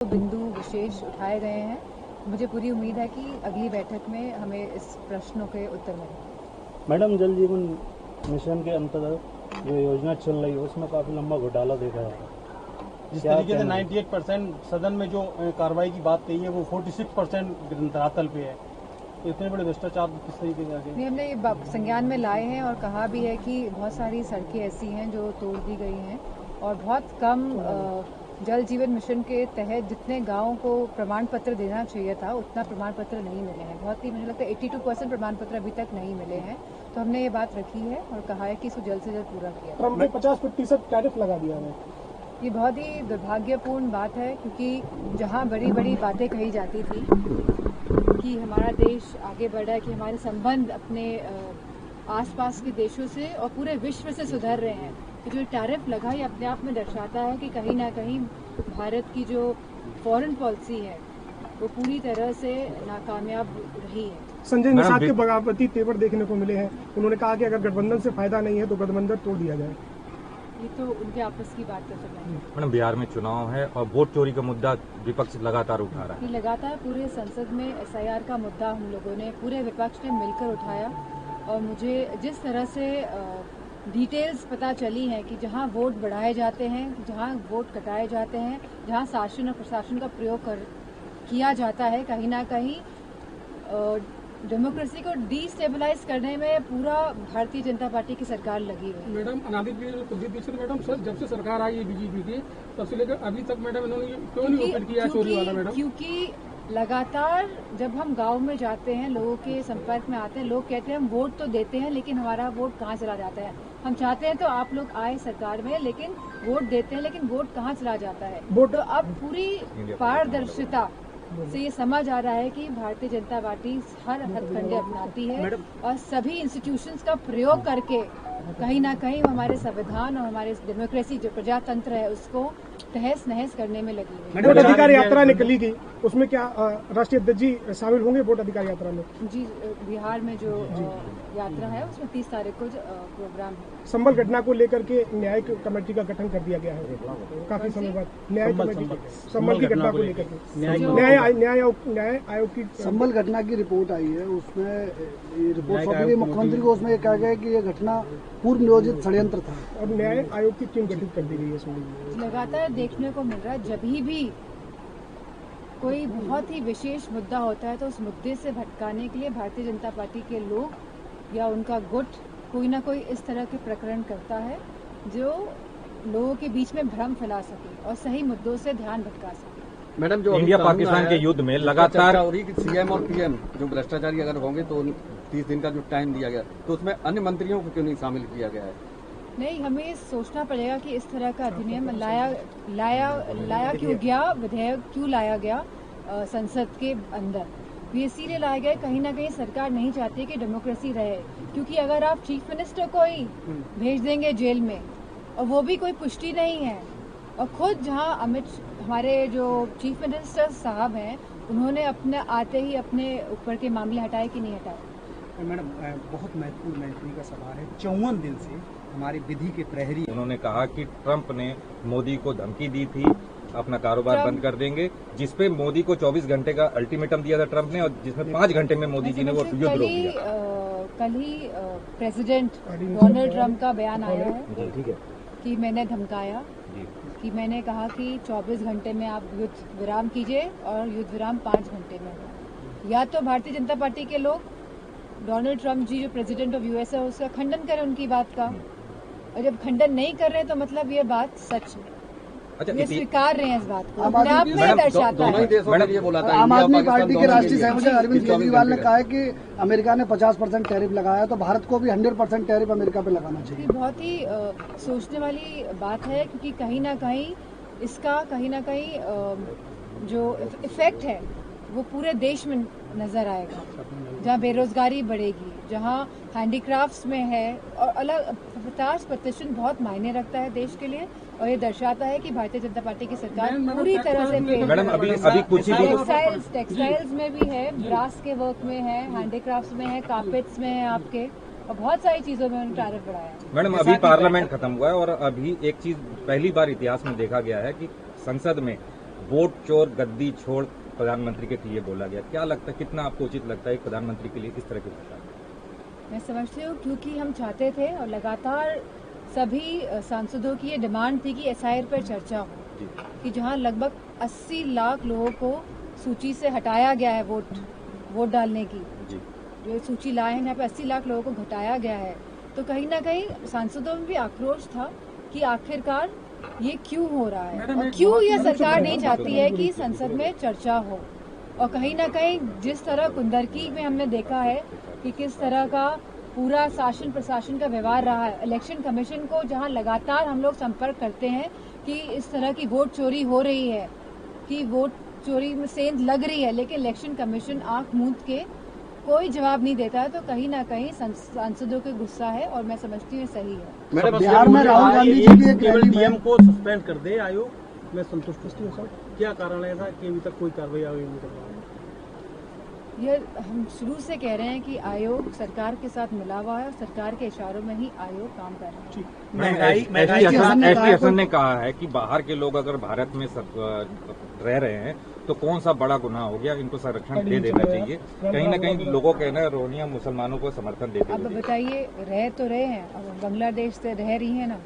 बिंदु विशेष उठाए गए हैं। मुझे पूरी उम्मीद है कि अगली बैठक में हमें इस प्रश्नों के उत्तर मिलेंगे। मैडम, जल जीवन मिशन के अंतर्गत जो योजना चल रही है उसमें काफी लंबा घोटाला देखा है। जिस तरीके से 98% सदन में जो कार्रवाई की बात कही है वो 46% धरातल पे है, तो इतने बड़े भ्रष्टाचार किस तरीके से आगे? हमने ये संज्ञान में लाए हैं और कहा भी है कि बहुत सारी सड़कें ऐसी हैं जो तोड़ दी गई हैं और बहुत कम जल जीवन मिशन के तहत जितने गांवों को प्रमाण पत्र देना चाहिए था उतना प्रमाण पत्र नहीं मिले हैं। बहुत ही मुझे लगता है 82% प्रमाण पत्र अभी तक नहीं मिले हैं। तो हमने ये बात रखी है और कहा है कि इसको जल्द से जल्द पूरा किया। ट्रम्प ने 50% टैरिफ लगा दिया है। ये बहुत ही दुर्भाग्यपूर्ण बात है क्योंकि जहाँ बड़ी बड़ी बातें कही जाती थी कि हमारा देश आगे बढ़ा है, कि हमारे संबंध अपने आसपास के देशों से और पूरे विश्व से सुधर रहे हैं, तो जो टैरिफ लगा ये अपने आप में दर्शाता है कि कहीं ना कहीं भारत की जो फॉरेन पॉलिसी है वो पूरी तरह से नाकामयाब रही है। संजय निषाद के बगावती तेवर देखने को मिले हैं। उन्होंने कहा कि अगर गठबंधन से फायदा नहीं है तो गठबंधन तोड़ दिया जाए। ये तो उनके आपस की बात कर सकते हैं। मैडम, बिहार में चुनाव है और वोट चोरी का मुद्दा विपक्ष लगातार उठा रहा है। ये लगातार पूरे संसद में SIR का मुद्दा हम लोगों ने, पूरे विपक्ष ने मिलकर उठाया और मुझे जिस तरह से डिटेल्स पता चली हैं कि जहां वोट बढ़ाए जाते हैं, जहां वोट कटाए जाते हैं, जहां शासन और प्रशासन का प्रयोग किया जाता है, कहीं ना कहीं डेमोक्रेसी को डिस्टेबलाइज करने में पूरा भारतीय जनता पार्टी की सरकार लगी हुई है। मैडम, अनादित कुलदीप दीक्षित मैडम सर जब से सरकार आई है बीजेपी की तब से लेकर अभी तक मैडम इन्होंने क्यों नहीं ओपन किया चोरी वाला? मैडम, क्योंकि लगातार जब हम गांव में जाते हैं, लोगों के संपर्क में आते हैं, लोग कहते हैं हम वोट तो देते हैं लेकिन हमारा वोट कहाँ चला जाता है। हम चाहते हैं तो आप लोग आए सरकार में, लेकिन वोट देते हैं लेकिन वोट कहाँ चला जाता है। तो अब पूरी पारदर्शिता से ये समझ आ रहा है कि भारतीय जनता पार्टी हर हथकंडे अपनाती है और सभी इंस्टीट्यूशंस का प्रयोग करके कहीं ना कहीं हमारे संविधान और हमारे डेमोक्रेसी जो प्रजातंत्र है उसको तहस नहस करने में लगी हुई है। वोट अधिकार यात्रा निकली थी, उसमें क्या राष्ट्रीय अध्यक्ष जी शामिल होंगे वोट अधिकार यात्रा में? जी, बिहार में जो यात्रा है उसमें 30 तारीख को प्रोग्राम है। संभल घटना को लेकर के न्यायिक कमेटी का गठन कर दिया गया है काफी समय बाद। न्यायिक कमेटी संभल की घटना को लेकर के न्याय आयोग की संभल घटना की रिपोर्ट आई है, उसमें रिपोर्ट सौंपी गई मुख्यमंत्री को। उसमें कहा गया कि ये घटना पूर्व नियोजित षड्यंत्र था और न्याय आयोग की टीम गठित कर दी गई है। लगातार देखने को मिल रहा है जब भी कोई बहुत ही विशेष मुद्दा होता है तो उस मुद्दे से भटकाने के लिए भारतीय जनता पार्टी के लोग या उनका गुट कोई ना कोई इस तरह के प्रकरण करता है जो लोगों के बीच में भ्रम फैला सके और सही मुद्दों से ध्यान भटका सके। मैडम, जो इंडिया पाकिस्तान के युद्ध में लगातार हो रही कि CM और PM जो भ्रष्टाचारी अगर होंगे तो 30 दिन का जो टाइम दिया गया, तो उसमें अन्य मंत्रियों को क्यों नहीं शामिल किया गया है? नहीं, हमें सोचना पड़ेगा कि इस तरह का अधिनियम लाया क्यों गया, विधेयक क्यों लाया गया संसद के अंदर। ये इसीलिए लाया गया, कहीं ना कहीं सरकार नहीं चाहती कि डेमोक्रेसी रहे, क्योंकि अगर आप चीफ मिनिस्टर को ही भेज देंगे जेल में और वो भी कोई पुष्टि नहीं है, और खुद जहां हमारे जो चीफ मिनिस्टर साहब हैं उन्होंने अपने आते ही अपने ऊपर के मामले हटाए कि नहीं हटाए। मैडम, बहुत महत्वपूर्ण महत्वपूर्ण का सवाल है। 54 दिन से हमारी विधि के प्रहरी, उन्होंने कहा कि ट्रंप ने मोदी को धमकी दी थी अपना कारोबार बंद कर देंगे, जिसपे मोदी को 24 घंटे का अल्टीमेटम दिया था ट्रंप ने, और जिसमें 5 घंटे में मोदी जी ने वो युद्ध रोक दिया। कल ही प्रेसिडेंट डोनाल्ड ट्रंप का बयान आया है कि मैंने धमकाया, कि मैंने कहा कि 24 घंटे में आप युद्ध विराम कीजिए और युद्ध विराम 5 घंटे में हो। या तो भारतीय जनता पार्टी के लोग डोनाल्ड ट्रंप जी जो प्रेसिडेंट ऑफ US है उसका खंडन करें उनकी बात का, और जब खंडन नहीं कर रहे तो मतलब ये बात सच है। अच्छा, ये स्वीकार रहे हैं इस बात को, अपने आप में दर्शाता है। आम आदमी पार्टी के राष्ट्रीय संयोजक अरविंद केजरीवाल ने कहा है कि अमेरिका ने 50% टैरिफ लगाया तो भारत को भी 100% टैरिफ अमेरिका पे लगाना चाहिए। बहुत ही सोचने वाली बात है, क्योंकि कहीं ना कहीं इसका जो इफेक्ट है वो पूरे देश में नजर आएगा, जहाँ बेरोजगारी बढ़ेगी, जहाँ हैंडीक्राफ्ट्स में है, और अलग 50% बहुत मायने रखता है देश के लिए, और ये दर्शाता है कि भारतीय जनता पार्टी की सरकार पूरी तरह से मैडम अभी कुछ ही टेक्सटाइल्स में भी है, ब्रास के वर्क में है, हैंडीक्राफ्ट्स में है, कार्पेट्स में है आपके, और बहुत सारी चीजों में उन्होंने टैरिफ बढ़ाया। मैडम, अभी पार्लियामेंट खत्म हुआ है और अभी एक चीज पहली बार इतिहास में देखा गया है कि संसद में वोट चोर गद्दी छोड़ प्रधानमंत्री के लिए बोला गया। क्या लगता है, कितना आपको उचित लगता है प्रधानमंत्री के लिए इस तरह की भाषा? मैं समझती हूँ क्योंकि हम चाहते थे और लगातार सभी सांसदों की ये डिमांड थी कि SIR पर चर्चा हो, कि जहाँ लगभग 80 लाख लोगों को सूची से हटाया गया है वोट डालने की, जो सूची लाए हैं, यहाँ पे 80 लाख लोगों को घटाया गया है। तो कहीं ना कहीं सांसदों में भी आक्रोश था कि आखिरकार ये क्यों हो रहा है और क्यों ये सरकार नहीं चाहती है कि संसद में चर्चा हो। और कहीं ना कहीं जिस तरह कुंदरकी में हमने देखा है कि किस तरह का पूरा शासन प्रशासन का व्यवहार रहा है, इलेक्शन कमीशन को जहां लगातार हम लोग संपर्क करते हैं कि इस तरह की वोट चोरी हो रही है, कि वोट चोरी में सेंध लग रही है, लेकिन इलेक्शन कमीशन आंख मूंद के कोई जवाब नहीं देता है, तो कहीं ना कहीं सांसदों के गुस्सा है और मैं समझती हूँ सही है। मैडम, बिहार में राहुल गांधी जी की एक रैली डीएम को सस्पेंड कर दे आयोग, मैं संतुष्ट हूँ। सर क्या कारण है ऐसा कि अभी तक कोई कार्रवाई आयोग नहीं कर रहा है? ये हम शुरू से कह रहे हैं कि आयोग सरकार के साथ मिला हुआ है और सरकार के इशारों में ही आयोग काम कर रहा है। एसटी हसन ने कहा है कि बाहर के लोग अगर भारत में रह रहे हैं तो कौन सा बड़ा गुनाह हो गया, इनको संरक्षण दे देना चाहिए। कहीं ना कहीं लोगों का कहना है रोहिंग्या मुसलमानों को समर्थन देते हैं। अब बताइए, रह तो रहे हैं, अब बांग्लादेश से रह रही है ना,